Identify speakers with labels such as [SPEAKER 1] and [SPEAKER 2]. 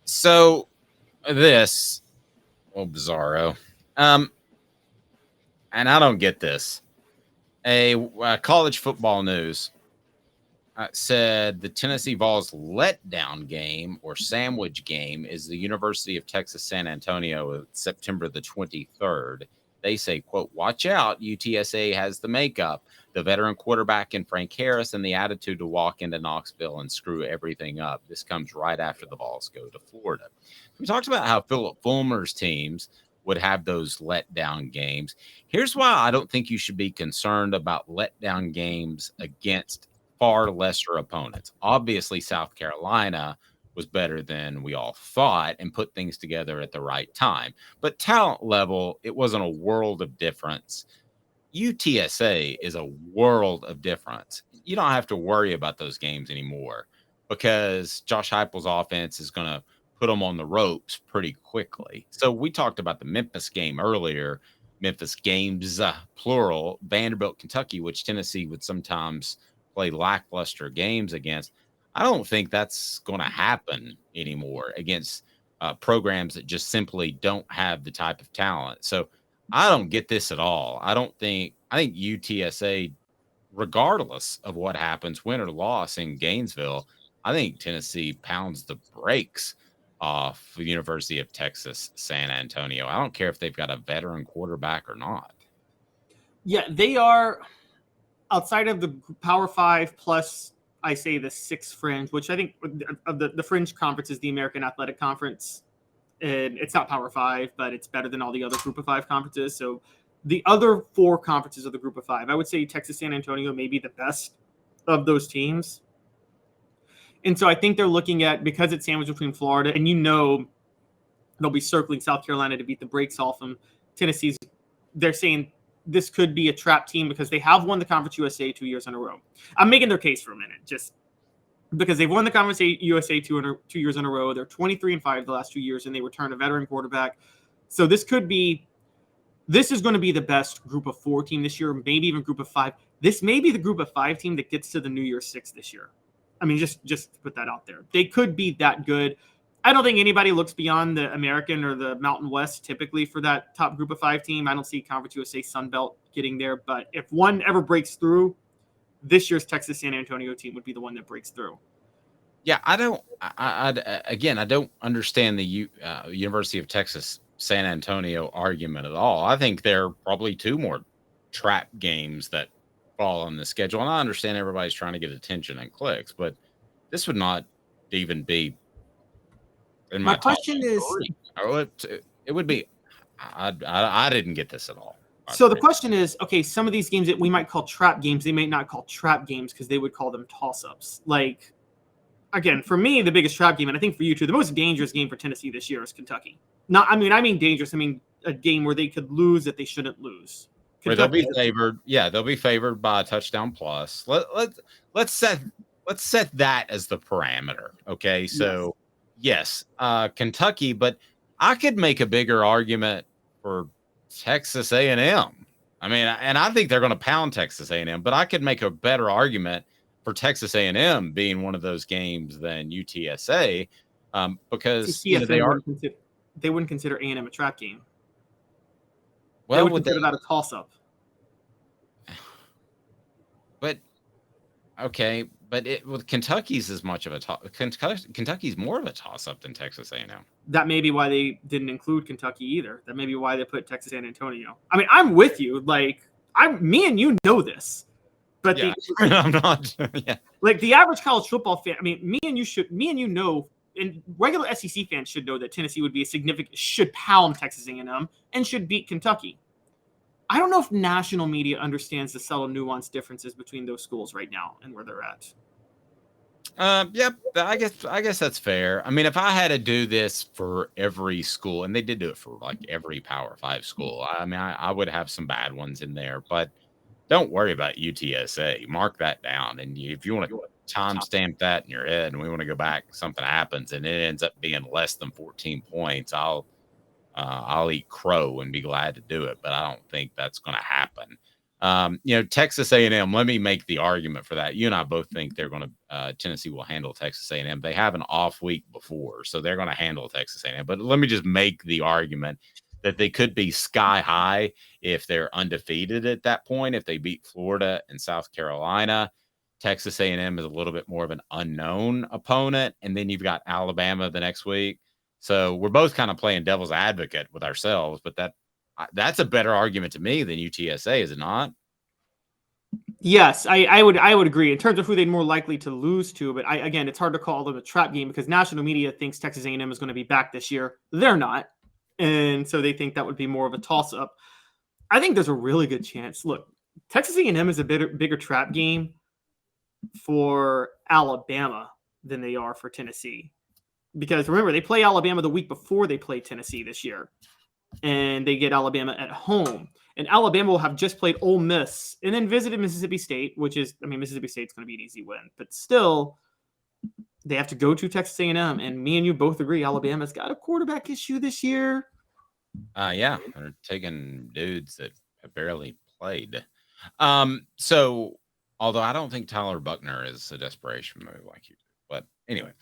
[SPEAKER 1] So this, bizarro. Um, and I don't get this. College football news said the Tennessee Vols letdown game or sandwich game is the University of Texas San Antonio, September the 23rd. They say, quote, watch out, UTSA has the makeup, the veteran quarterback in Frank Harris, and the attitude to walk into Knoxville and screw everything up. This comes right after the Vols go to Florida. We talked about how Philip Fulmer's teams would have those letdown games. Here's why I don't think you should be concerned about letdown games against far lesser opponents. Obviously, South Carolina was better than we all thought and put things together at the right time. But talent level, it wasn't a world of difference. UTSA is a world of difference. You don't have to worry about those games anymore because Josh Heupel's offense is going to put them on the ropes pretty quickly. So we talked about the Memphis game earlier. Memphis games, plural, Vanderbilt, Kentucky, which Tennessee would sometimes play lackluster games against. I don't think that's going to happen anymore against programs that just simply don't have the type of talent. So I don't get this at all. I think UTSA, regardless of what happens, win or loss in Gainesville, I think Tennessee pounds the brakes off the University of Texas San Antonio. I don't care if they've got a veteran quarterback or not.
[SPEAKER 2] Yeah, they are outside of the Power Five plus, I say the six fringe, which I think of the fringe conference is the American Athletic Conference. And it's not Power Five, but it's better than all the other Group of Five conferences. So the other four conferences of the Group of Five, I would say Texas San Antonio may be the best of those teams. And so I think they're looking at, because it's sandwiched between Florida, and they'll be circling South Carolina to beat the brakes off them. Tennessee's, they're saying this could be a trap team because they have won the Conference USA 2 years in a row. I'm making their case for a minute, just because they've won the Conference USA 2 years in a row. They're 23-5 the last 2 years, and they return a veteran quarterback. So this is going to be the best Group of 4 team this year, maybe even Group of 5. This may be the Group of 5 team that gets to the New Year's Six this year. I mean, just to put that out there. They could be that good. I don't think anybody looks beyond the American or the Mountain West typically for that top Group of 5 team. I don't see Conference USA Sunbelt getting there. But if one ever breaks through, this year's Texas San Antonio team would be the one that breaks through.
[SPEAKER 1] Yeah, I don't understand the University of Texas San Antonio argument at all. I think there are probably 2 more trap games that fall on the schedule. And I understand everybody's trying to get attention and clicks, but this would not even be in
[SPEAKER 2] my question is,
[SPEAKER 1] it would be, I didn't get this at all.
[SPEAKER 2] So the question is, okay, some of these games that we might call trap games, they may not call trap games because they would call them toss-ups. Like, again, for me, the biggest trap game, and I think for you too, the most dangerous game for Tennessee this year is Kentucky. I mean dangerous. I mean a game where they could lose that they shouldn't lose.
[SPEAKER 1] Where they'll be favored. Yeah, they'll be favored by a touchdown plus. Let's set that as the parameter. Okay, so yes, Kentucky, but I could make a bigger argument for Texas A&M. I mean, and I think they're going to pound Texas A&M, but I could make a better argument for Texas A&M being one of those games than UTSA because
[SPEAKER 2] they wouldn't consider A&M a trap game.
[SPEAKER 1] Well,
[SPEAKER 2] they would consider that a toss-up.
[SPEAKER 1] But okay, but with Kentucky's as much of a Kentucky's more of a toss-up than Texas A&M.
[SPEAKER 2] That may be why they didn't include Kentucky either. That may be why they put Texas San Antonio. I mean, I'm with you. Like, me and you know this. But
[SPEAKER 1] I'm not. Yeah.
[SPEAKER 2] Like the average college football fan, I mean, me and you know, and regular SEC fans should know that Tennessee would be should pound Texas A&M and should beat Kentucky. I don't know if national media understands the subtle nuanced differences between those schools right now and where they're at.
[SPEAKER 1] Yep. I guess that's fair. I mean, if I had to do this for every school, and they did do it for like every Power 5 school, I mean, I would have some bad ones in there, but don't worry about UTSA. Mark that down. And if you want to timestamp that in your head and we want to go back, something happens and it ends up being less than 14 points, I'll eat crow and be glad to do it. But I don't think that's going to happen. Texas A&M. Let me make the argument for that. You and I both think they're going to Tennessee will handle Texas A&M. They have an off week before, so they're going to handle Texas A&M. But let me just make the argument that they could be sky high if they're undefeated at that point. If they beat Florida and South Carolina, Texas A&M is a little bit more of an unknown opponent, and then you've got Alabama the next week. So we're both kind of playing devil's advocate with ourselves, but that's a better argument to me than UTSA, is it not?
[SPEAKER 2] Yes, I would agree in terms of who they're more likely to lose to. But again, it's hard to call them a trap game because national media thinks Texas A&M is going to be back this year. They're not, and so they think that would be more of a toss up. I think there's a really good chance. Look, Texas A&M is a bigger trap game for Alabama than they are for Tennessee. Because remember, they play Alabama the week before they play Tennessee this year. And they get Alabama at home. And Alabama will have just played Ole Miss and then visited Mississippi State, which is, Mississippi State's going to be an easy win. But still, they have to go to Texas A&M. And me and you both agree Alabama's got a quarterback issue this year.
[SPEAKER 1] Yeah, they're taking dudes that have barely played. So, although I don't think Tyler Buckner is a desperation move like you do. But anyway.